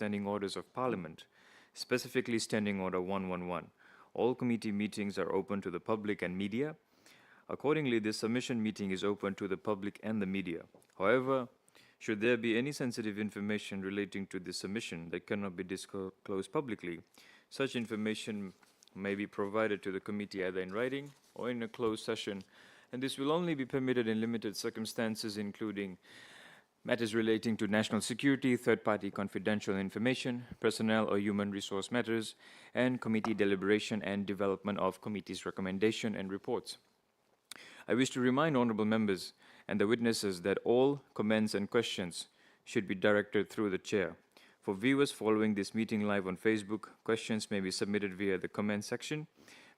Standing Orders of Parliament, specifically Standing Order 111. All committee meetings are open to the public and media. Accordingly, this submission meeting is open to the public and the media. However, should there be any sensitive information relating to this submission that cannot be disclosed publicly, such information may be provided to the committee either in writing or in a closed session, and this will only be permitted in limited circumstances, including matters relating to national security, third-party confidential information, personnel or human resource matters, and committee deliberation and development of committee's recommendation and reports. I wish to remind honorable members and the witnesses that all comments and questions should be directed through the chair. For viewers following this meeting live on Facebook, questions may be submitted via the comment section.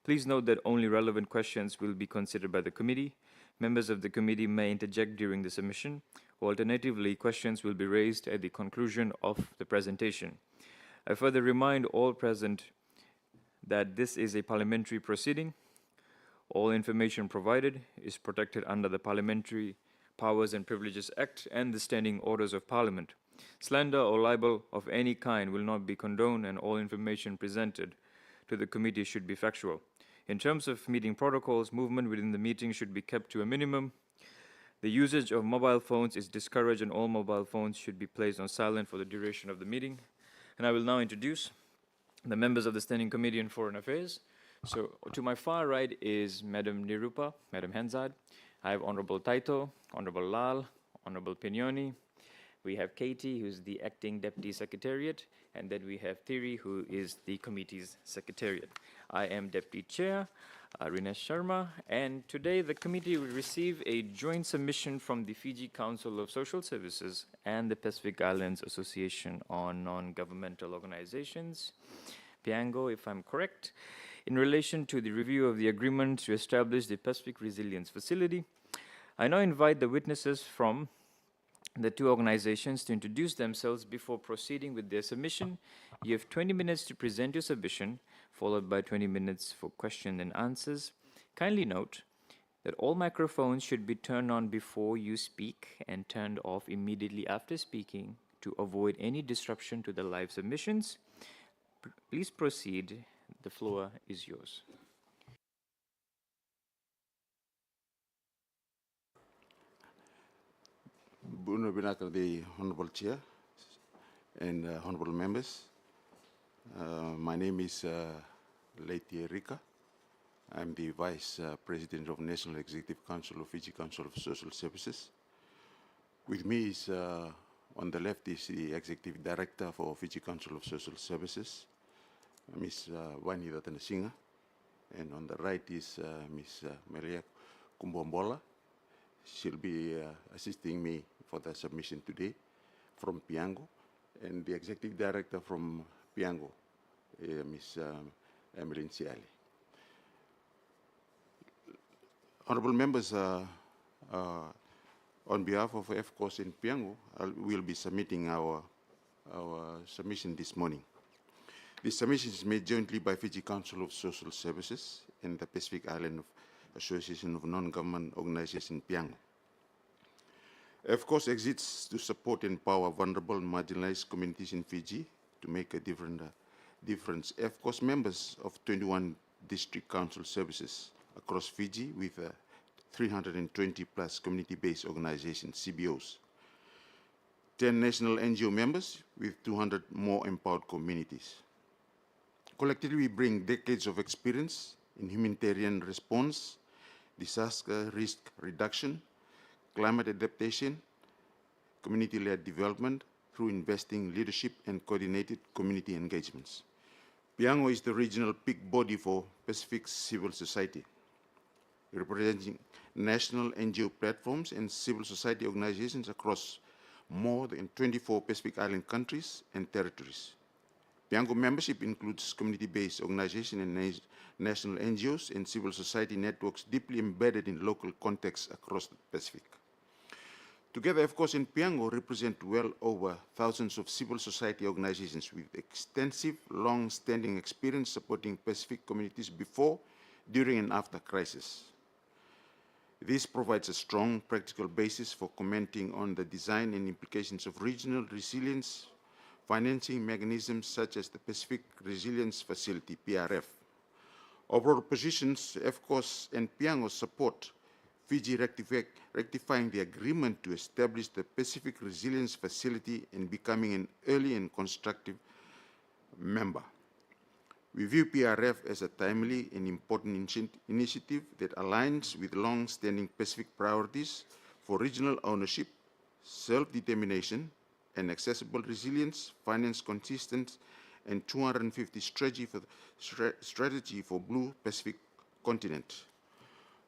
Please note that only relevant questions will be considered by the committee. Members of the committee may interject during the submission. Alternatively, questions will be raised at the conclusion of the presentation. I further remind all present that this is a parliamentary proceeding. All information provided is protected under the Parliamentary Powers and Privileges Act and the Standing Orders of Parliament. Slander or libel of any kind will not be condoned, and all information presented to the committee should be factual. In terms of meeting protocols, movement within the meeting should be kept to a minimum. The usage of mobile phones is discouraged, and all mobile phones should be placed on silent for the duration of the meeting. And I will now introduce the members of the Standing Committee on Foreign Affairs. So to my far right is Madam Nirupa, Madam Hansard. I have Honorable Taito, Honorable Lal, Honorable Pignoni. We have Katie, who's the Acting Deputy Secretariat, and then we have Thiri, who is the committee's Secretariat. I am Deputy Chair, Rinesh Sharma, and today the committee will receive a joint submission from the Fiji Council of Social Services and the Pacific Islands Association on Non-Governmental Organizations, PIANGO, if I'm correct, in relation to the review of the agreement to establish the Pacific Resilience Facility. I now invite the witnesses from the two organizations to introduce themselves before proceeding with their submission. You have 20 minutes to present your submission, followed by 20 minutes for question and answers. Kindly note that all microphones should be turned on before you speak and turned off immediately after speaking to avoid any disruption to the live submissions. Please proceed. The floor is yours. Buno Binakar, the Honorable Chair and Honorable Members. My name is Leite Rika. I'm the Vice President of National Executive Council of Fiji Council of Social Services. With me is, on the left is the Executive Director for Fiji Council of Social Services, Ms. Wani Ratanasinga, and on the right is Ms. Maria Kumbombola. She'll be assisting me for the submission today from PIANGO, and the Executive Director from PIANGO, Ms. Emmeline Ciali. Honorable members, on behalf of FCOSS and PIANGO, we'll be submitting our submission this morning. This submission is made jointly by Fiji Council of Social Services and the Pacific Island Association of Non-Government Organizations, PIANGO. FCOSS exists to support and empower vulnerable and marginalized communities in Fiji to make a difference. FCOSS members of 21 district council services across Fiji with 320 plus community-based organizations, CBOs. 10 national NGO members with 200 more empowered communities. Collectively, we bring decades of experience in humanitarian response, disaster risk reduction, climate adaptation, community-led development through investing leadership and coordinated community engagements. PIANGO is the regional peak body for Pacific civil society, representing national NGO platforms and civil society organizations across more than 24 Pacific Island countries and territories. PIANGO membership includes community-based organizations and national NGOs and civil society networks deeply embedded in local contexts across the Pacific. Together, FCOSS and PIANGO represent well over thousands of civil society organizations with extensive, long-standing experience supporting Pacific communities before, during, and after crisis. This provides a strong practical basis for commenting on the design and implications of regional resilience financing mechanisms such as the Pacific Resilience Facility, PRF. Overall positions, FCOSS and PIANGO support Fiji rectifying the agreement to establish the Pacific Resilience Facility and becoming an early and constructive member. We view PRF as a timely and important initiative that aligns with long-standing Pacific priorities for regional ownership, self-determination, and accessible resilience, finance consistent, and 250 strategy for Blue Pacific continent.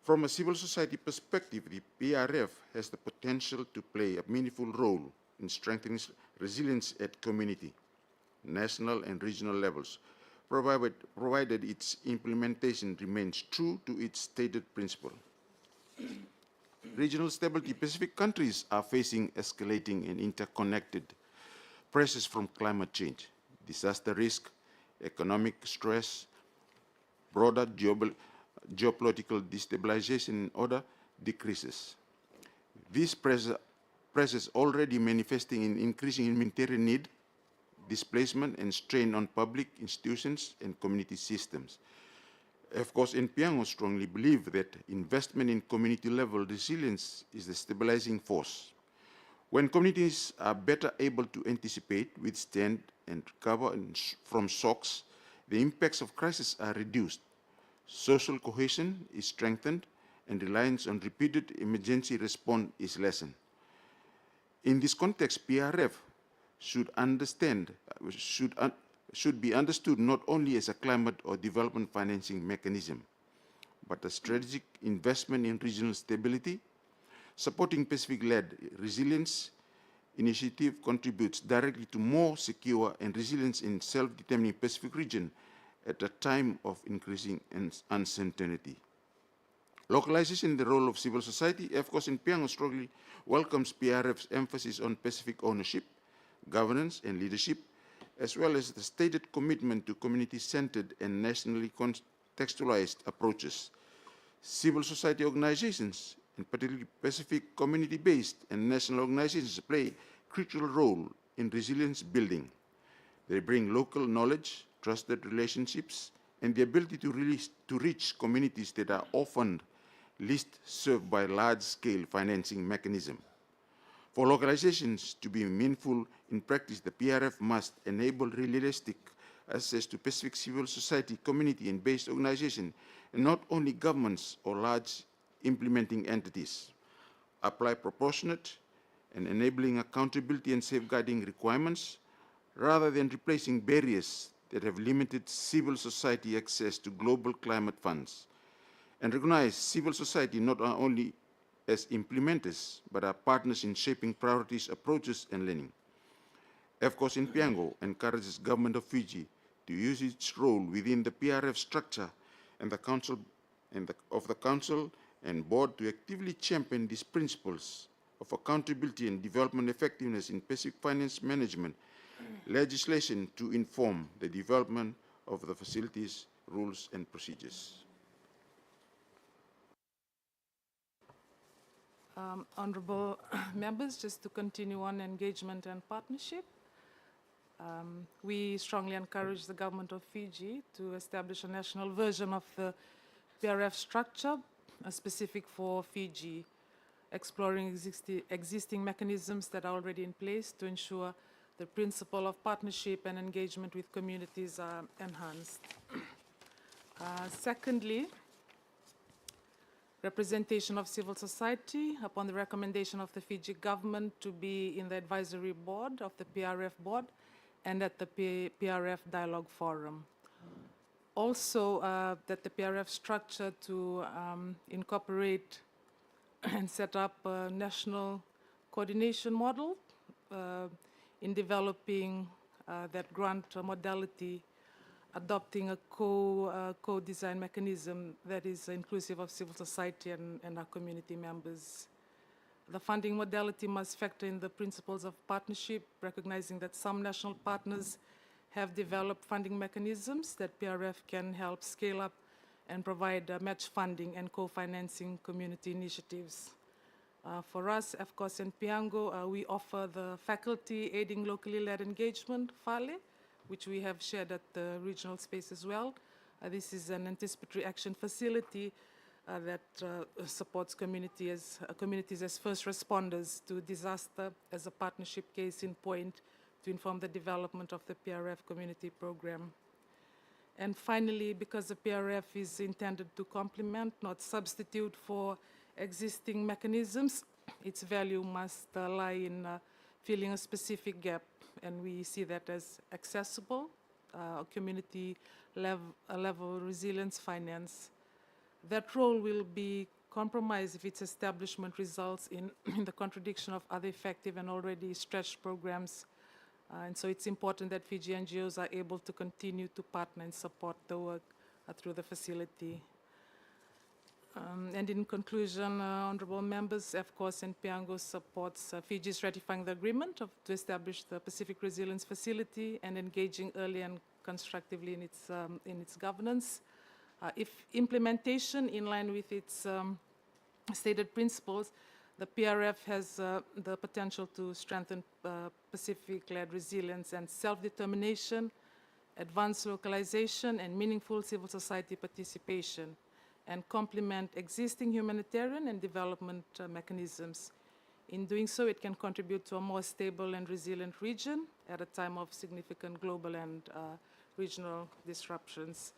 From a civil society perspective, the PRF has the potential to play a meaningful role in strengthening resilience at community, national and regional levels, provided its implementation remains true to its stated principle. Regional stability, Pacific countries are facing escalating and interconnected pressures from climate change, disaster risk, economic stress, broader geopolitical destabilization and order decreases. These pressures already manifesting in increasing humanitarian need, displacement and strain on public institutions and community systems. FCOSS and PIANGO strongly believe that investment in community-level resilience is the stabilizing force. When communities are better able to anticipate, withstand, and recover from shocks, the impacts of crisis are reduced. Social cohesion is strengthened, and reliance on repeated emergency response is lessened. In this context, PRF should be understood not only as a climate or development financing mechanism, but a strategic investment in regional stability. Supporting Pacific-led resilience initiative contributes directly to more secure and resilience in self-determining Pacific region at a time of increasing uncertainty. Localization in the role of civil society, FCOSS and PIANGO strongly welcomes PRF's emphasis on Pacific ownership, governance, and leadership, as well as the stated commitment to community-centered and nationally contextualized approaches. Civil society organizations, in particular Pacific community-based and national organizations, play a critical role in resilience building. They bring local knowledge, trusted relationships, and the ability to reach communities that are often least served by large-scale financing mechanisms. For localizations to be meaningful in practice, the PRF must enable realistic access to Pacific civil society, community, and based organizations, and not only governments or large implementing entities. Apply proportionate and enabling accountability and safeguarding requirements, rather than replacing barriers that have limited civil society access to global climate funds, and recognize civil society not only as implementers, but are partners in shaping priorities, approaches, and learning. FCOSS in PIANGO encourages government of Fiji to use its role within the PRF structure and the Council and Board to actively champion these principles of accountability and development effectiveness in Pacific finance management legislation to inform the development of the facilities, rules, and procedures. Honorable members, just to continue on engagement and partnership, we strongly encourage the government of Fiji to establish a national version of the PRF structure, specific for Fiji, exploring existing mechanisms that are already in place to ensure the principle of partnership and engagement with communities are enhanced. Secondly, representation of civil society upon the recommendation of the Fiji government to be in the advisory board of the PRF board and at the PRF dialogue forum. Also, that the PRF structure to incorporate and set up a national coordination model in developing that grant modality, adopting a co-design mechanism that is inclusive of civil society and our community members. The funding modality must factor in the principles of partnership, recognizing that some national partners have developed funding mechanisms that PRF can help scale up and provide match funding and co-financing community initiatives. For us, FCOSS and PIANGO, we offer the faculty aiding locally led engagement, FALE, which we have shared at the regional space as well. This is an anticipatory action facility that supports communities as first responders to disaster as a partnership case in point to inform the development of the PRF community program. And finally, because the PRF is intended to complement, not substitute for existing mechanisms, its value must lie in filling a specific gap, and we see that as accessible, community level resilience finance. That role will be compromised if its establishment results in the contradiction of other effective and already stretched programs. And so it's important that Fiji NGOs are able to continue to partner and support the work through the facility. And in conclusion, honorable members, FCOSS and PIANGO supports Fiji's ratifying the agreement to establish the Pacific Resilience Facility and engaging early and constructively in its governance. If implementation in line with its stated principles, the PRF has the potential to strengthen Pacific-led resilience and self-determination, advance localization and meaningful civil society participation, and complement existing humanitarian and development mechanisms. In doing so, it can contribute to a more stable and resilient region at a time of significant global and regional disruptions.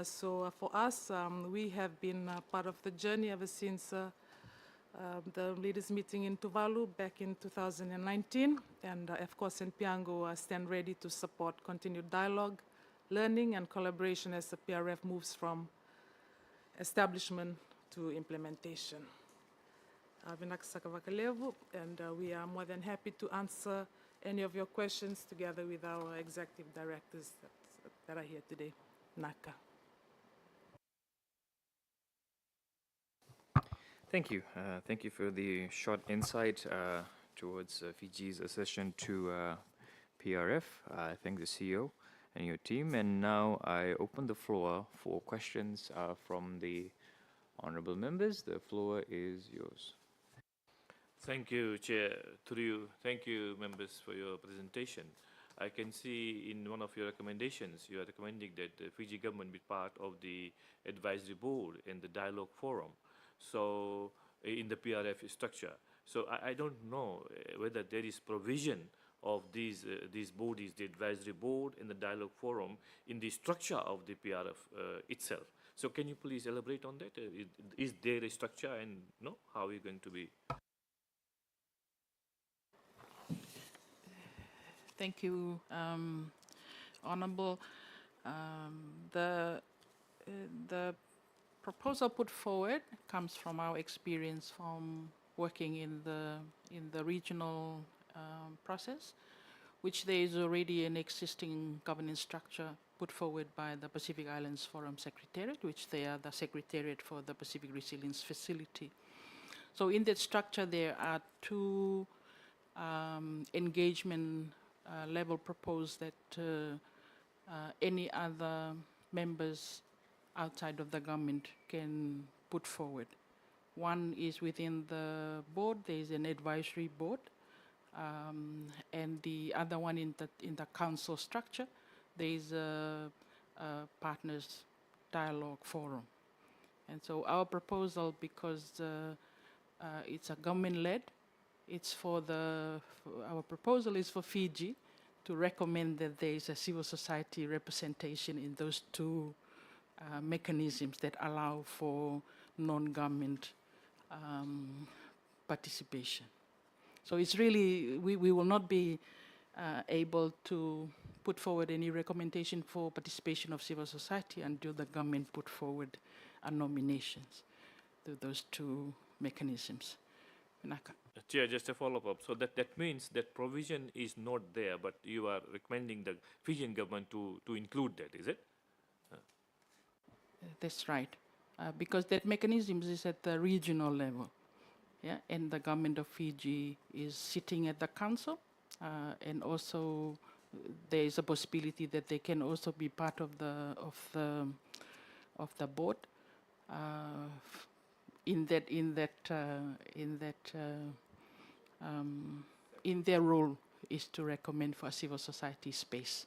So for us, we have been part of the journey ever since the leaders meeting in Tuvalu back in 2019, and FCOSS and PIANGO stand ready to support continued dialogue, learning, and collaboration as the PRF moves from establishment to implementation. And we are more than happy to answer any of your questions together with our executive directors that are here today. Naka. Thank you. Thank you for the short insight towards Fiji's accession to PRF. I thank the CEO and your team. And now I open the floor for questions from the honorable members. The floor is yours. Thank you, Chair. Through you, thank you, members, for your presentation. I can see in one of your recommendations, you are recommending that the Fiji government be part of the advisory board and the dialogue forum. So, in the PRF structure. So, I don't know whether there is provision of these bodies, the advisory board and the dialogue forum, in the structure of the PRF itself. So, can you please elaborate on that? Is there a structure, and no, how are we going to be? Thank you, Honorable. The proposal put forward comes from our experience from working in the regional process, which there is already an existing governance structure put forward by the Pacific Islands Forum Secretariat, which they are the Secretariat for the Pacific Resilience Facility. So in that structure, there are two engagement level proposed that any other members outside of the government can put forward. One is within the board, there is an advisory board, and the other one in the council structure, there is a partners dialogue forum. And so our proposal, because it's a government-led, our proposal is for Fiji to recommend that there is a civil society representation in those two mechanisms that allow for non-government participation. So it's really, we will not be able to put forward any recommendation for participation of civil society until the government put forward nominations to those two mechanisms. Naka. Chair, just a follow-up. So that means that provision is not there, but you are recommending the Fijian government to include that, is it? That's right, because that mechanism is at the regional level, yeah, and the government of Fiji is sitting at the council, and also there is a possibility that they can also be part of the board. in their role is to recommend for a civil society space.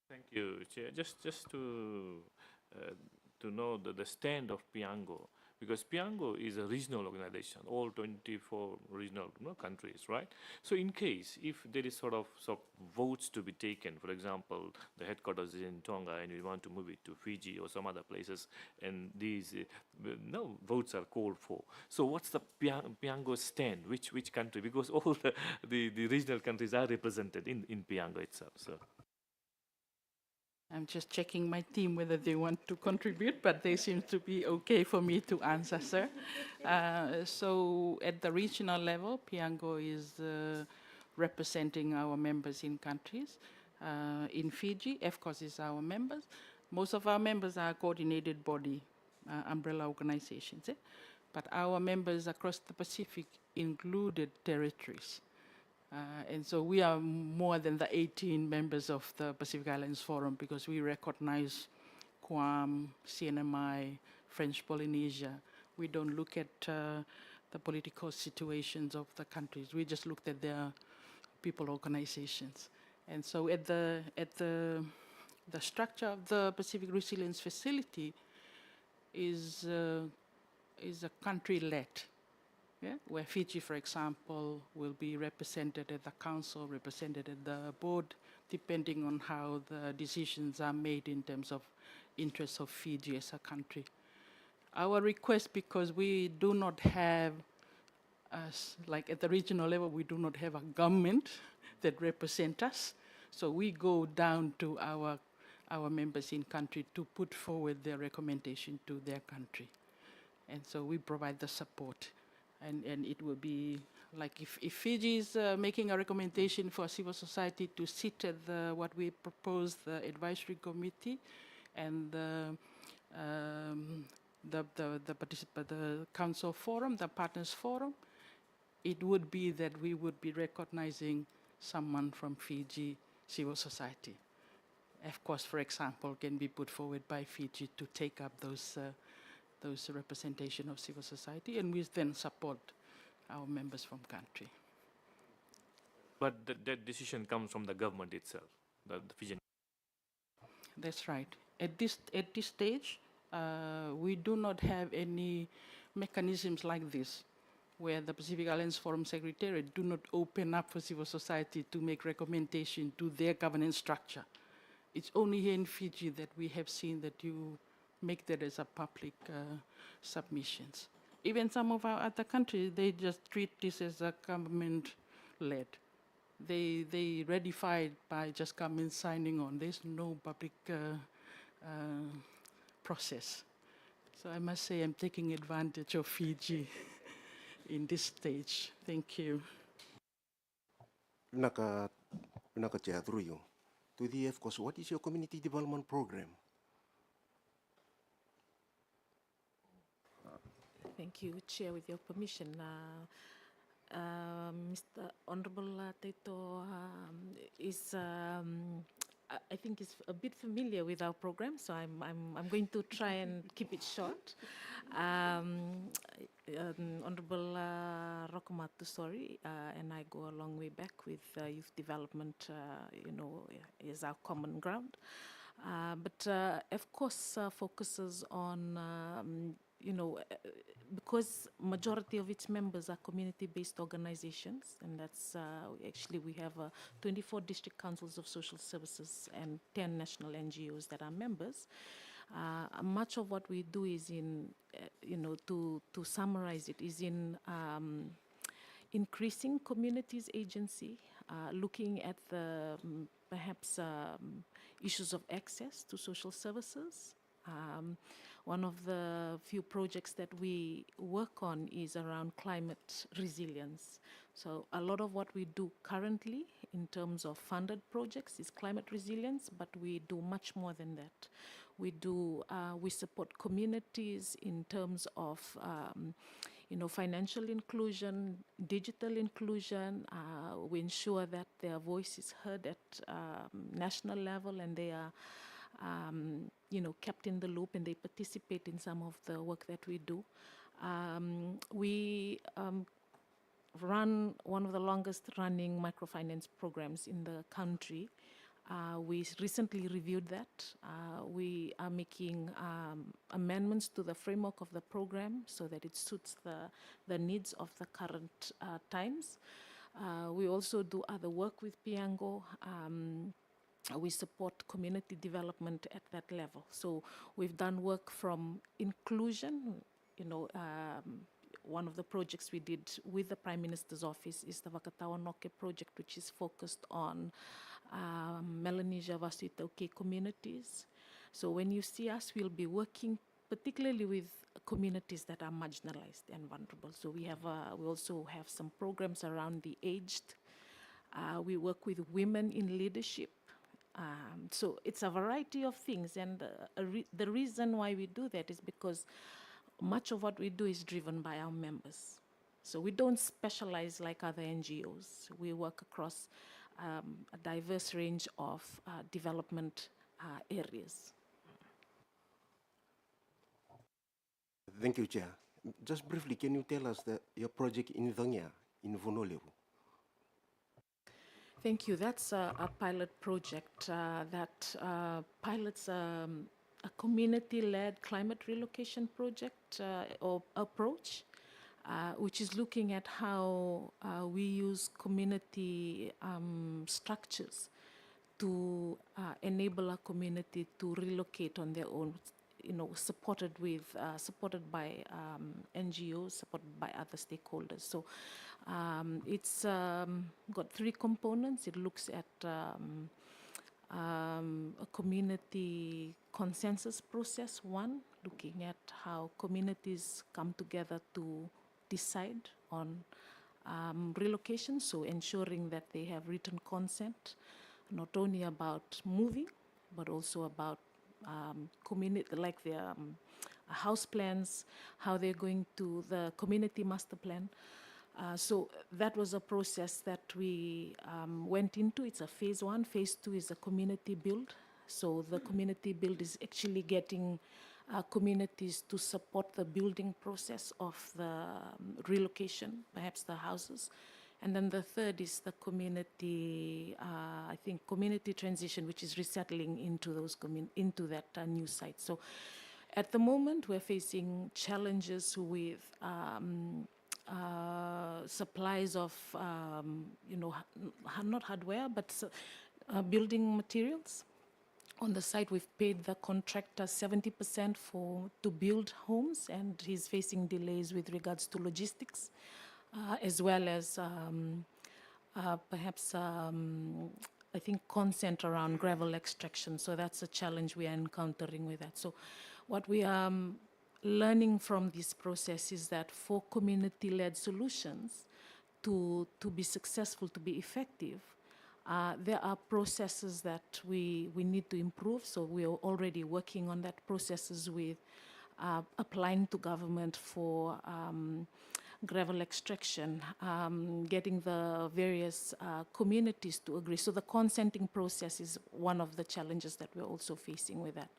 Thank you, Chair. Just to know the stand of Piango, because Piango is a regional organization, all 24 regional countries, right? So in case if there is sort of votes to be taken, for example, the headquarters is in Tonga and we want to move it to Fiji or some other places, and these no votes are called for. So what's the Piango stand? Which country? Because all the regional countries are represented in Piango itself. So. I'm just checking my team whether they want to contribute, but they seem to be okay for me to answer, sir. So at the regional level, Piango is representing our members in countries. In Fiji, FCOSS is our members. Most of our members are coordinated body, umbrella organizations. But our members across the Pacific included territories. And so we are more than the 18 members of the Pacific Islands Forum because we recognize Guam, CNMI, French Polynesia. We don't look at the political situations of the countries. We just looked at their people organizations. And so at the structure of the Pacific Resilience Facility is a country-led. Yeah, where Fiji, for example, will be represented at the council, represented at the board, depending on how the decisions are made in terms of interests of Fiji as a country. Our request, because we do not have, like at the regional level, we do not have a government that represents us, so we go down to our members in country to put forward their recommendation to their country. And so we provide the support. And it will be like if Fiji is making a recommendation for civil society to sit at what we propose, the advisory committee, and the council forum, the partners forum, it would be that we would be recognizing someone from Fiji civil society. FCOSS, for example, can be put forward by Fiji to take up those representation of civil society, and we then support our members from country. But that decision comes from the government itself, the Fijian. That's right. At this stage, we do not have any mechanisms like this, where the Pacific Islands Forum Secretariat do not open up for civil society to make recommendation to their governance structure. It's only here in Fiji that we have seen that you make that as a public submissions. Even some of our other countries, they just treat this as a government-led. They ratify it by just government signing on. There's no public process. So I must say I'm taking advantage of Fiji in this stage. Thank you. Pinaka Chair, through you. To the FCOSS, what is your community development program? Thank you, Chair. With your permission, Mr. Honorable Taito is, I think, is a bit familiar with our program, so I'm going to try and keep it short. Honorable Rokomatu, sorry, and I go a long way back with youth development, is our common ground. But FCOSS focuses on, because majority of its members are community-based organizations, and that's actually we have 24 district councils of social services and 10 national NGOs that are members. Much of what we do is in, to summarize it, is in increasing communities' agency, looking at the perhaps issues of access to social services. One of the few projects that we work on is around climate resilience. So a lot of what we do currently in terms of funded projects is climate resilience, but we do much more than that. We support communities in terms of financial inclusion, digital inclusion. We ensure that their voice is heard at national level and they are kept in the loop, and they participate in some of the work that we do. We run one of the longest running microfinance programs in the country. We recently reviewed that. We are making amendments to the framework of the program so that it suits the needs of the current times. We also do other work with Piango. We support community development at that level. So we've done work from inclusion, one of the projects we did with the Prime Minister's office is the Vakatawa Noke project, which is focused on Melanesia Vasuitauke communities. So when you see us, we'll be working particularly with communities that are marginalized and vulnerable. So we also have some programs around the aged. We work with women in leadership. So it's a variety of things, and the reason why we do that is because much of what we do is driven by our members. So we don't specialize like other NGOs. We work across a diverse range of development areas. Thank you, Chair. Just briefly, can you tell us your project in Dongia, in Vonolevu? Thank you. That's a pilot project that pilots a community-led climate relocation project or approach, which is looking at how we use community structures to enable a community to relocate on their own, supported by NGOs, supported by other stakeholders. So it's got three components. It looks at a community consensus process, one, looking at how communities come together to decide on relocation, so ensuring that they have written consent, not only about moving, but also about community, like their house plans, how they're going to the community master plan. So that was a process that we went into. It's a phase one. Phase two is a community build. So the community build is actually getting communities to support the building process of the relocation, perhaps the houses. And then the third is the community, community transition, which is resettling into that new site. So at the moment, we're facing challenges with supplies of, not hardware, but building materials. On the site, we've paid the contractor 70% to build homes, and he's facing delays with regards to logistics, as well as perhaps, consent around gravel extraction. So that's a challenge we are encountering with that. So what we are learning from this process is that for community-led solutions to be successful, to be effective, there are processes that we need to improve. So we are already working on that processes with applying to government for gravel extraction, getting the various communities to agree. So the consenting process is one of the challenges that we're also facing with that.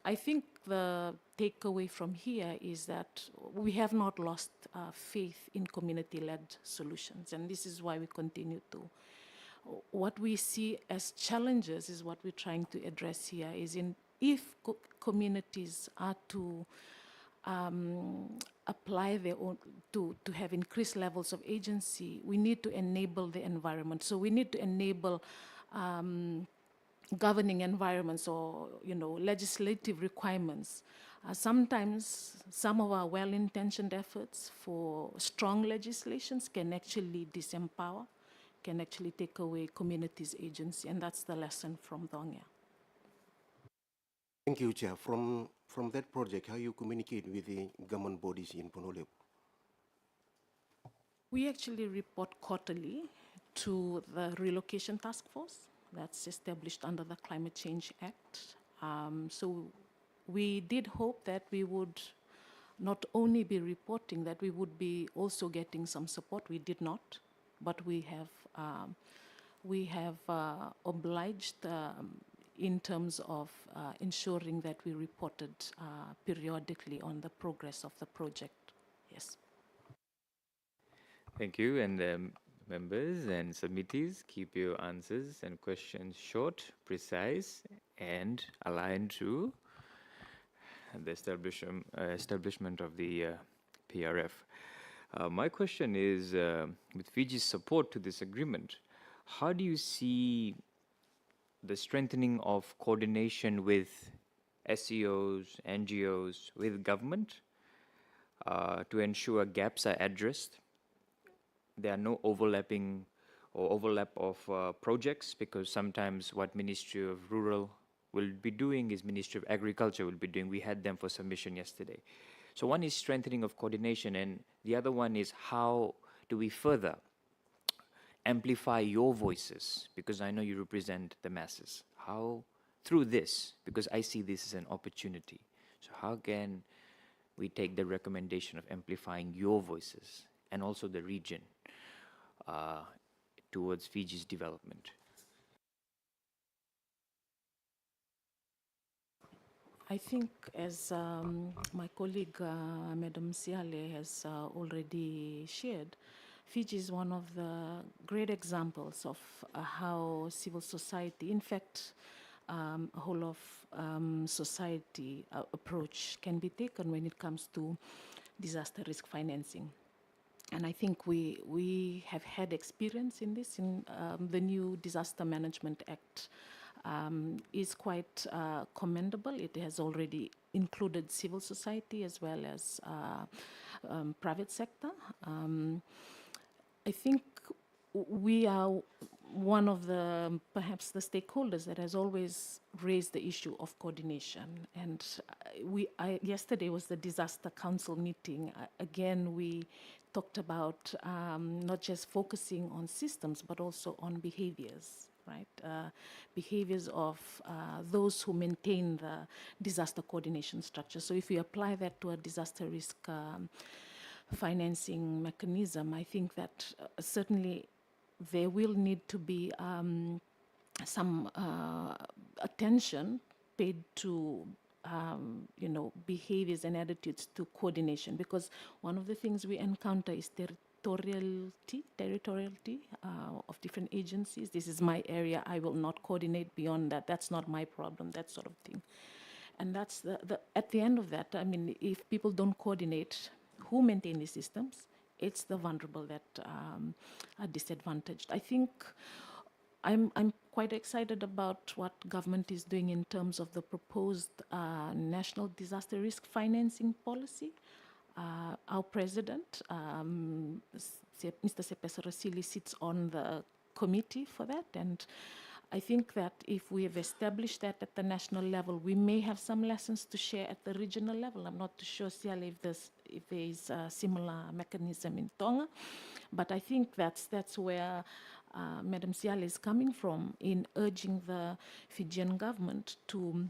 I think the takeaway from here is that we have not lost faith in community-led solutions, and this is why we continue to. What we see as challenges is what we're trying to address here is if communities are to apply their own, to have increased levels of agency, we need to enable the environment. So we need to enable governing environments or, legislative requirements. Sometimes some of our well-intentioned efforts for strong legislations can actually disempower, can actually take away communities' agency, and that's the lesson from Dongia. Thank you, Chair. From that project, how you communicate with the government bodies in Vonolevu? We actually report quarterly to the Relocation Task Force that's established under the Climate Change Act. So we did hope that we would not only be reporting, that we would be also getting some support. We did not, but we have we have obliged in terms of ensuring that we reported periodically on the progress of the project. Yes. Thank you. And members and submittees, keep your answers and questions short, precise, and aligned to the establishment of the PRF. My question is, with Fiji's support to this agreement, how do you see the strengthening of coordination with SEOs, NGOs, with government to ensure gaps are addressed? There are no overlapping or overlap of projects, because sometimes what Ministry of Rural will be doing is Ministry of Agriculture will be doing. We had them for submission yesterday. So one is strengthening of coordination, and the other one is how do we further amplify your voices, because I know you represent the masses. How, through this, because I see this as an opportunity. So how can we take the recommendation of amplifying your voices and also the region towards Fiji's development? I think, as my colleague, Madam Siale, has already shared, Fiji is one of the great examples of how civil society, in fact, a whole of society approach can be taken when it comes to disaster risk financing. And I think we have had experience in this in the new Disaster Management Act. Is quite commendable. It has already included civil society as well as private sector. I think we are one of the, perhaps the stakeholders that has always raised the issue of coordination. And yesterday was the Disaster Council meeting. Again, we talked about not just focusing on systems, but also on behaviors. Right, behaviors of those who maintain the disaster coordination structure. So if we apply that to a disaster risk financing mechanism, I think that certainly there will need to be some attention paid to behaviors and attitudes to coordination, because one of the things we encounter is territoriality of different agencies. This is my area, I will not coordinate beyond that. That's not my problem, that sort of thing. And that's at the end of that, I mean, if people don't coordinate who maintain these systems, it's the vulnerable that are disadvantaged. I think I'm quite excited about what government is doing in terms of the proposed national disaster risk financing policy. Our president, Mr. Sepesa Rasili, sits on the committee for that, and I think that if we have established that at the national level, we may have some lessons to share at the regional level. I'm not too sure, Siale, if there is a similar mechanism in Tonga, but I think that's where Madam Siale is coming from in urging the Fijian government to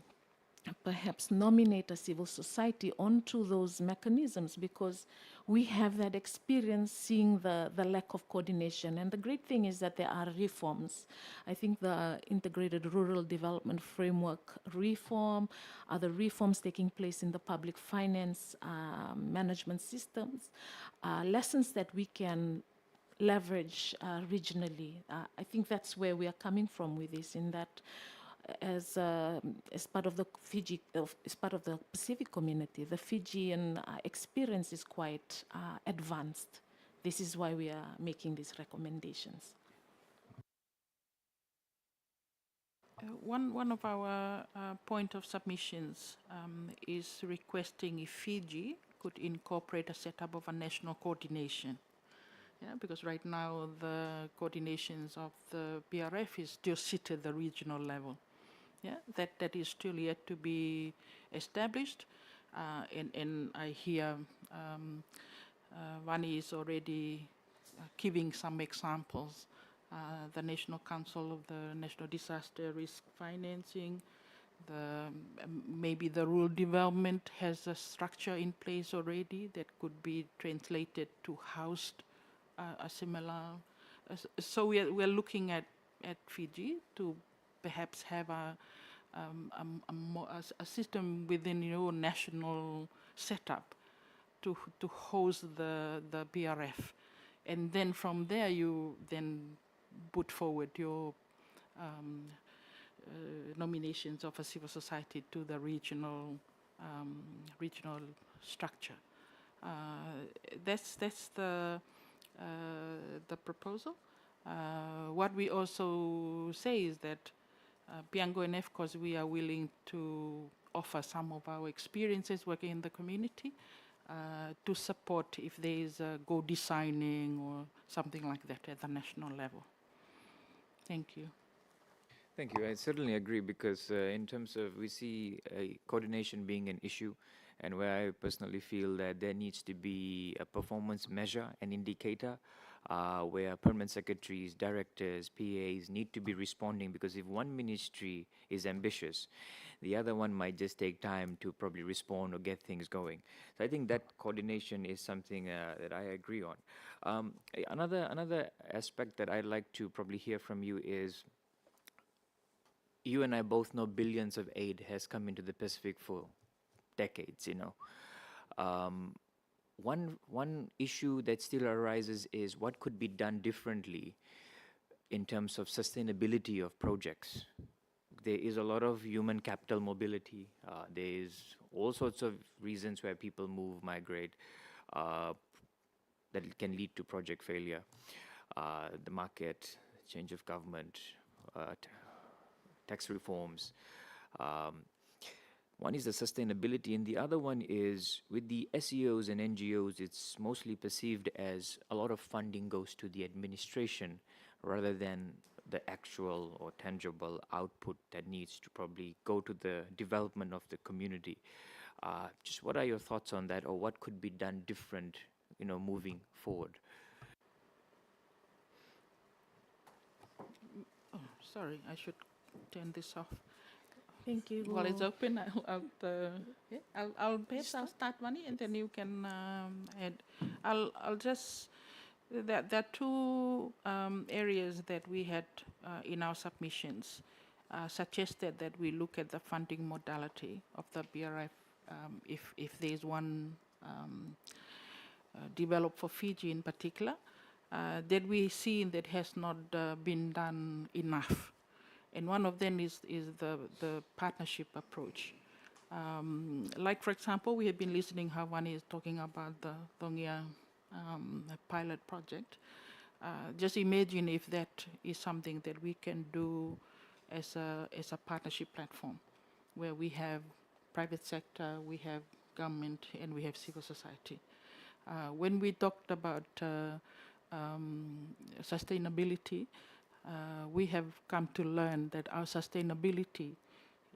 perhaps nominate a civil society onto those mechanisms, because we have that experience seeing the lack of coordination. And the great thing is that there are reforms. I think the Integrated Rural Development Framework reform, other reforms taking place in the public finance management systems, lessons that we can leverage regionally. I think that's where we are coming from with this, in that as part of the as part of the Pacific community, the Fijian experience is quite advanced. This is why we are making these recommendations. One of our point of submissions is requesting if Fiji could incorporate a setup of a national coordination. Yeah, because right now the coordinations of the PRF is just sit at the regional level. Yeah, that is still yet to be established, and I hear Vani is already giving some examples. The National Council of the National Disaster Risk Financing, maybe the rural development has a structure in place already that could be translated to house a similar. So we are looking at at Fiji to perhaps have a system within your national setup to host the PRF. And then from there you then put forward your nominations of a civil society to the regional structure. That's the proposal. What we also say is that Piango and FCOSS, we are willing to offer some of our experiences working in the community to support if there is a co-designing or something like that at the national level. Thank you. Thank you. I certainly agree because in terms of we see coordination being an issue, and where I personally feel that there needs to be a performance measure, an indicator, where permanent secretaries, directors, PAs need to be responding, because if one ministry is ambitious, the other one might just take time to probably respond or get things going. So I think that coordination is something that I agree on. Another aspect that I'd like to probably hear from you is, you and I both know billions of aid has come into the Pacific for decades, you know. One issue that still arises is what could be done differently in terms of sustainability of projects. There is a lot of human capital mobility. There is all sorts of reasons where people move, migrate, that can lead to project failure. The market, change of government, tax reforms. One is the sustainability, and the other one is with the SEOs and NGOs, it's mostly perceived as a lot of funding goes to the administration rather than the actual or tangible output that needs to probably go to the development of the community. Just what are your thoughts on that, or what could be done different, you know, moving forward? Oh, sorry, I should turn this off. Thank you. While it's open, perhaps I'll start one and then you can add. I'll just, there are two areas that we had in our submissions suggested that we look at the funding modality of the BRF if there's one developed for Fiji in particular, that we see that has not been done enough. And one of them is the partnership approach. Like, for example, we have been listening how one is talking about the Tongia pilot project. Just imagine if that is something that we can do as a partnership platform, where we have private sector, we have government, and we have civil society. When we talked about sustainability, we have come to learn that our sustainability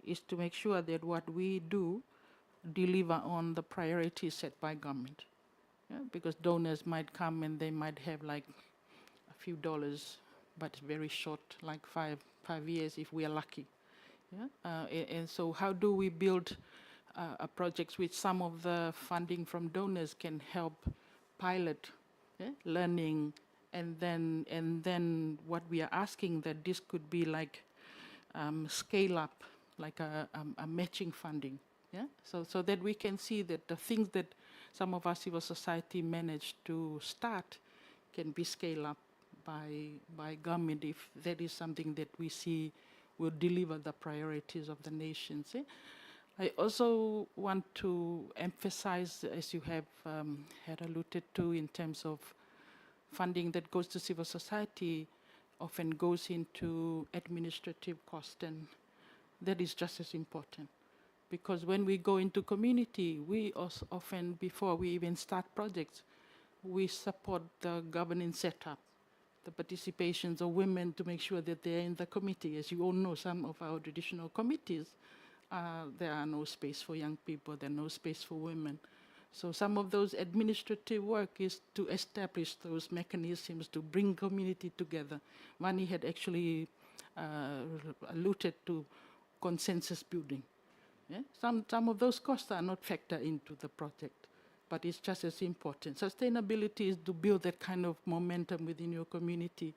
is to make sure that what we do deliver on the priorities set by government. Yeah? Because donors might come and they might have like a few dollars, but very short, like five years if we are lucky. Yeah? And so how do we build projects with some of the funding from donors can help pilot learning, and then what we are asking that this could be like scale up, like a matching funding, yeah. So that we can see that the things that some of our civil society managed to start can be scaled up by government if that is something that we see will deliver the priorities of the nations. I also want to emphasize, as you have had alluded to, in terms of funding that goes to civil society often goes into administrative cost, and that is just as important. Because when we go into community, we also often, before we even start projects, we support the governance setup, the participations of women to make sure that they're in the committee. As you all know, some of our traditional committees, there are no space for young people, there are no space for women. So some of those administrative work is to establish those mechanisms to bring community together. Vani had actually alluded to consensus building. Yeah? Some of those costs are not factored into the project, but it's just as important. Sustainability is to build that kind of momentum within your community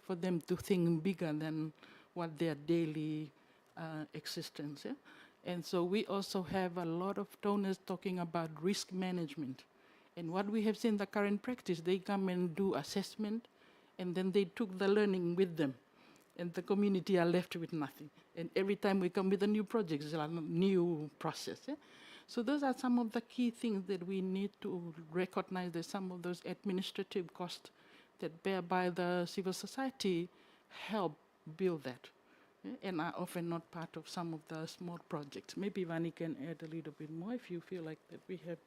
for them to think bigger than what their daily existence. Yeah? And so we also have a lot of donors talking about risk management. And what we have seen the current practice, they come and do assessment, and then they took the learning with them. And the community are left with nothing. And every time we come with a new project, it's a new process. Yeah? So those are some of the key things that we need to recognize, that some of those administrative costs that bear by the civil society help build that. Yeah? And are often not part of some of the small projects. Maybe Vani can add a little bit more if you feel like that we have.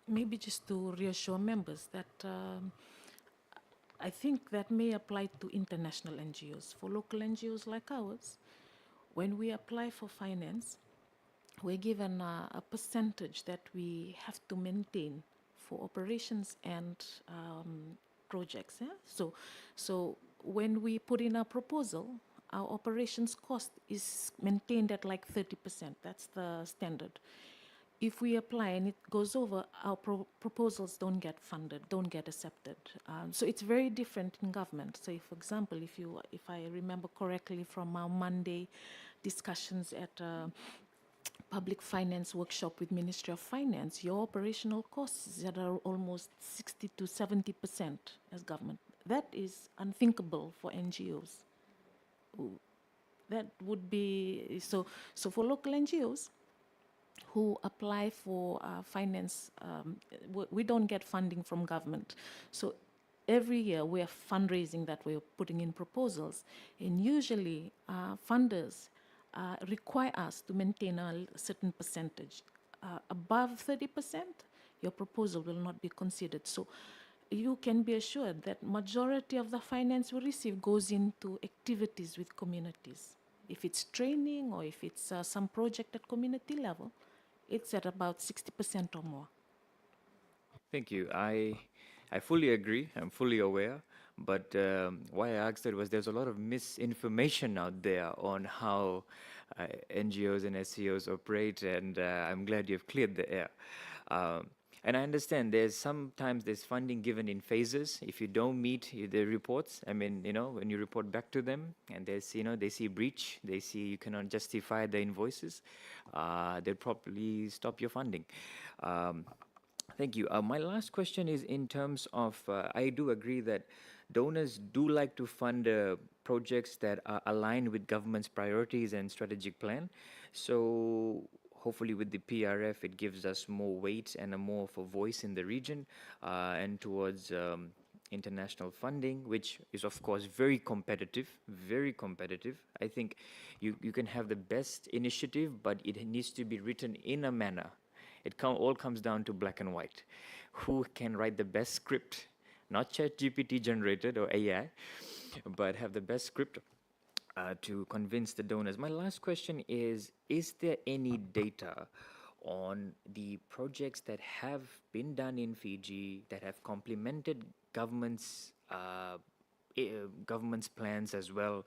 Maybe just to reassure members that I think that may apply to international NGOs. For local NGOs like ours, when we apply for finance, we're given a percentage that we have to maintain for operations and projects. Yeah? So when we put in our proposal, our operations cost is maintained at like 30%. That's the standard. If we apply and it goes over, our proposals don't get funded, don't get accepted. So it's very different in government. So, for example, if I remember correctly from our Monday discussions at public finance workshop with Ministry of Finance, your operational costs that are almost 60 to 70% as government. That is unthinkable for NGOs. That would be so for local NGOs who apply for finance, we don't get funding from government. So every year we are fundraising that we're putting in proposals, and usually funders require us to maintain a certain percentage. Above 30%, your proposal will not be considered. So you can be assured that majority of the finance we receive goes into activities with communities. If it's training or if it's some project at community level, it's at about 60% or more. Thank you. I fully agree. I'm fully aware. But why I asked that was there's a lot of misinformation out there on how NGOs and SEOs operate, and I'm glad you've cleared the air. And I understand sometimes there's funding given in phases. If you don't meet the reports, I mean, when you report back to them and they see breach, they see you cannot justify the invoices, they'll probably stop your funding. Thank you. My last question is in terms of, I do agree that donors do like to fund projects that are aligned with government's priorities and strategic plan. So hopefully with the PRF, it gives us more weight and more of a voice in the region and towards international funding, which is of course very competitive, very competitive. I think you can have the best initiative, but it needs to be written in a manner. It all comes down to black and white. Who can write the best script? Not ChatGPT generated or AI, but have the best script to convince the donors. My last question is there any data on the projects that have been done in Fiji that have complemented government's plans as well?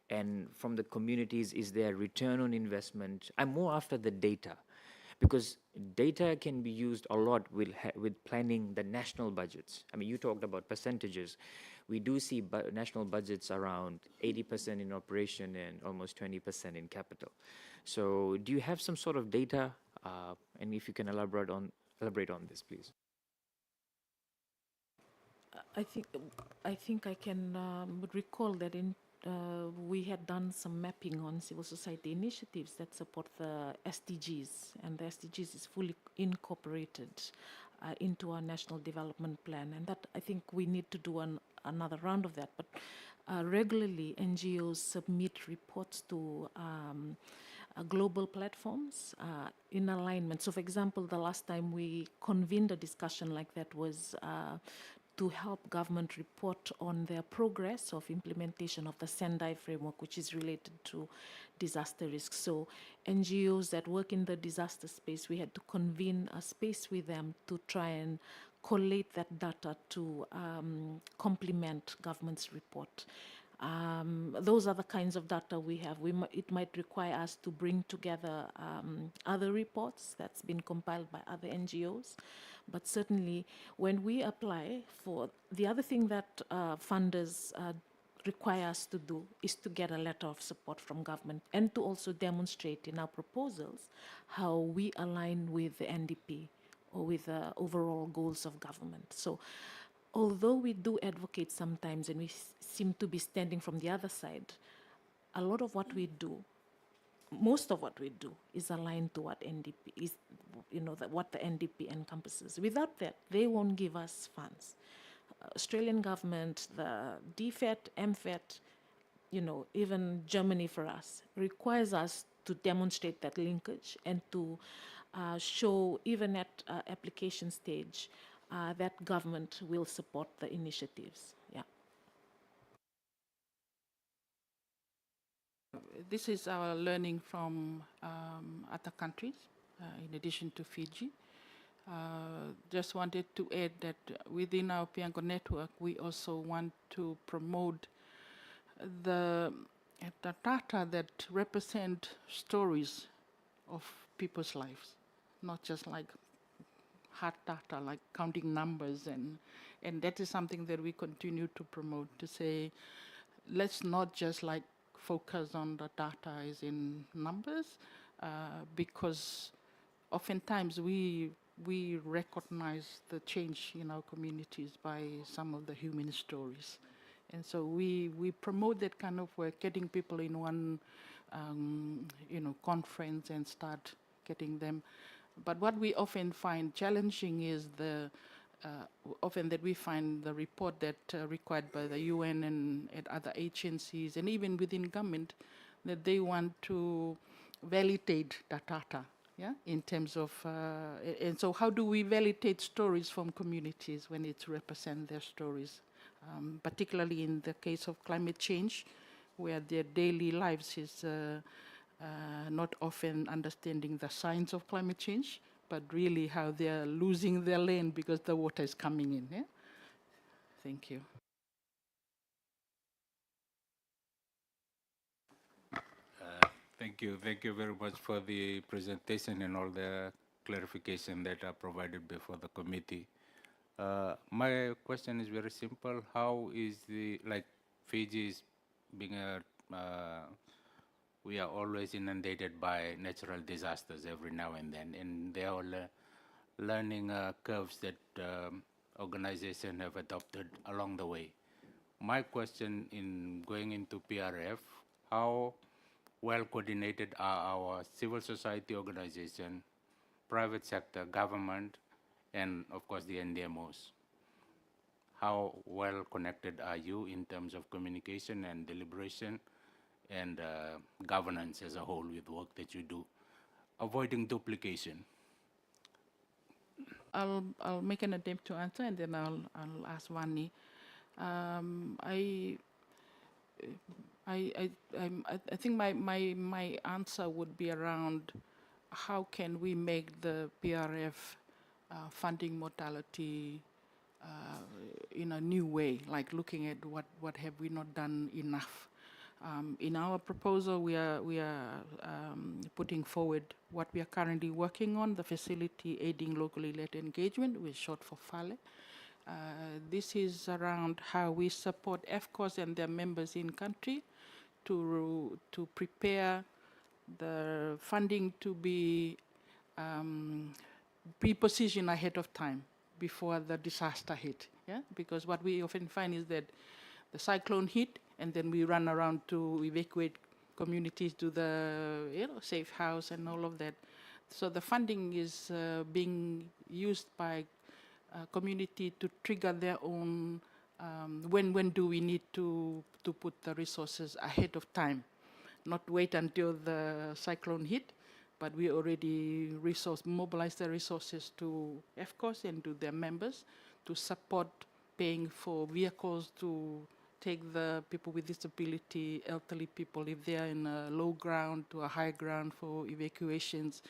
And from the communities, is there return on investment? I'm more after the data, because data can be used a lot with planning the national budgets. I mean, you talked about percentages. We do see national budgets around 80% in operation and almost 20% in capital. So do you have some sort of data? And if you can elaborate on this, please. I think I can recall that we had done some mapping on civil society initiatives that support the SDGs, and the SDGs is fully incorporated into our national development plan, and that I think we need to do another round of that. But regularly, NGOs submit reports to global platforms in alignment. So, for example, the last time we convened a discussion like that was to help government report on their progress of implementation of the Sendai framework, which is related to disaster risk. So NGOs that work in the disaster space, we had to convene a space with them to try and collate that data to complement government's report. Those are the kinds of data we have. It might require us to bring together other reports that's been compiled by other NGOs, But certainly, when we apply for the other thing that funders require us to do is to get a letter of support from government and to also demonstrate in our proposals how we align with the NDP or with the overall goals of government. So although we do advocate sometimes and we seem to be standing from the other side, a lot of what we do, most of what we do is aligned to what NDP is, what the NDP encompasses. Without that, they won't give us funds. Australian government, the DFET, MFET, even Germany for us, requires us to demonstrate that linkage and to show, even at application stage, that government will support the initiatives. Yeah. This is our learning from other countries, in addition to Fiji. Just wanted to add that within our Piango network, we also want to promote the data that represent stories of people's lives, not just like hard data, like counting numbers. And that is something that we continue to promote, to say, let's not just like focus on the data as in numbers, because oftentimes we recognize the change in our communities by some of the human stories. And so we promote that kind of work, getting people in one conference and start getting them. But what we often find challenging is often that we find the report that required by the UN and other agencies, and even within government, that they want to validate the data, yeah, in terms of, and so how do we validate stories from communities when it represents their stories, particularly in the case of climate change, where their daily lives is not often understanding the signs of climate change, but really how they're losing their land because the water is coming in. Yeah? Thank you. Thank you. Thank you very much for the presentation and all the clarification that are provided before the committee. My question is very simple. How is Fiji is being we are always inundated by natural disasters every now and then, and they are learning curves that organizations have adopted along the way. My question in going into PRF, how well coordinated are our civil society organization, private sector, government, and of course the NDMOs? How well connected are you in terms of communication and deliberation and governance as a whole with work that you do, avoiding duplication? I'll make an attempt to answer, and then I'll ask Vani. I think my answer would be around how can we make the PRF funding modality in a new way, like looking at what have we not done enough. In our proposal, we are putting forward what we are currently working on, the facility aiding locally led engagement, which is short for FALE. This is around how we support FCOSS and their members in country to prepare the funding to be pre-positioned ahead of time before the disaster hit. Yeah, because what we often find is that the cyclone hit, and then we run around to evacuate communities to the safe house and all of that. So the funding is being used by community to trigger their own, when do we need to put the resources ahead of time, not wait until the cyclone hit, but we already mobilize the resources to FCOSS and to their members to support paying for vehicles to take the people with disability, elderly people, if they are in a low ground to a high ground for evacuations.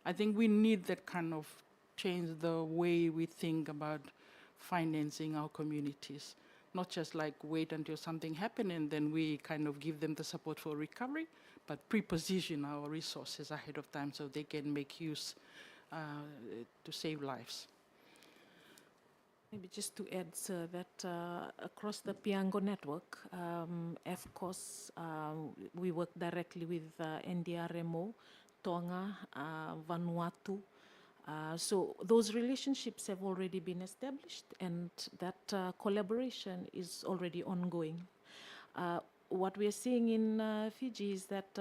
I think we need that kind of change the way we think about financing our communities. Not just like wait until something happens and then we kind of give them the support for recovery, but pre-position our resources ahead of time so they can make use to save lives. Maybe just to add, sir, that across the Piango network, FCOSS, we work directly with NDRMO, Tonga, Vanuatu. So those relationships have already been established, and that collaboration is already ongoing. What we are seeing in Fiji is that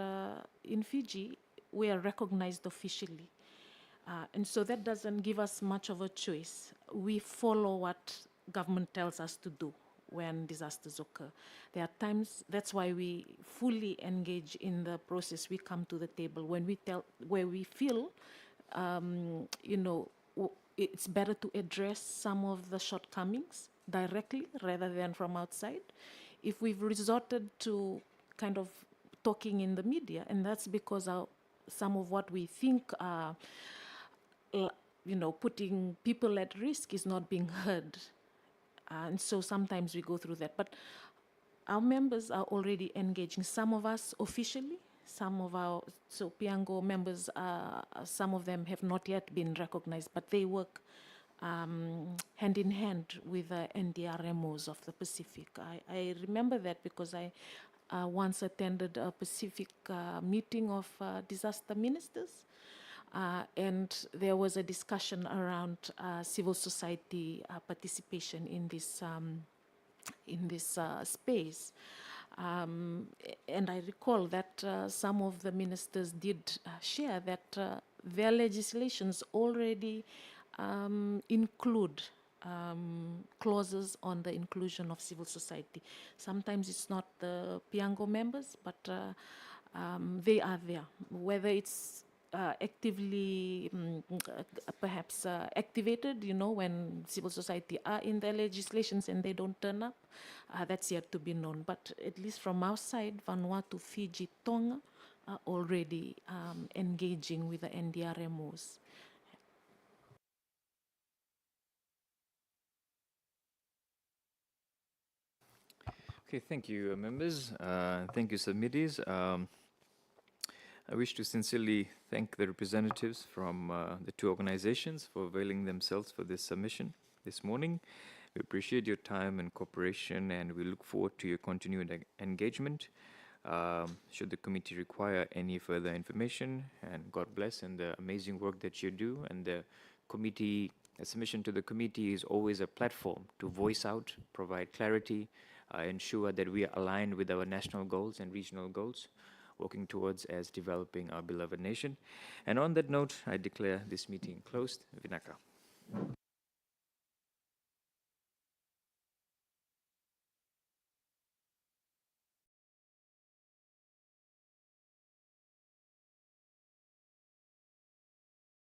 in Fiji, we are recognized officially. And so that doesn't give us much of a choice. We follow what government tells us to do when disasters occur. There are times, that's why we fully engage in the process. We come to the table when where we feel, you know, it's better to address some of the shortcomings directly rather than from outside. If we've resorted to kind of talking in the media, and that's because some of what we think are putting people at risk is not being heard. And so sometimes we go through that. But our members are already engaging, some of us officially, so Piango members, some of them have not yet been recognized, but they work hand in hand with the NDRMOs of the Pacific. I remember that because I once attended a Pacific meeting of disaster ministers. And there was a discussion around civil society participation in this space. And I recall that some of the ministers did share that their legislations already include clauses on the inclusion of civil society. Sometimes it's not the Piango members, but they are there. Whether it's actively perhaps activated, when civil society are in their legislations and they don't turn up, that's yet to be known. But at least from our side, Vanuatu, Fiji, Tonga are already engaging with the NDRMOs. Okay, thank you, members. Thank you, submittees. I wish to sincerely thank the representatives from the two organizations for availing themselves for this submission this morning. We appreciate your time and cooperation, and we look forward to your continued engagement. Should the committee require any further information, and God bless and the amazing work that you do, and the committee, a submission to the committee is always a platform to voice out, provide clarity, ensure that we are aligned with our national goals and regional goals, working towards as developing our beloved nation. And on that note, I declare this meeting closed. Vinaka.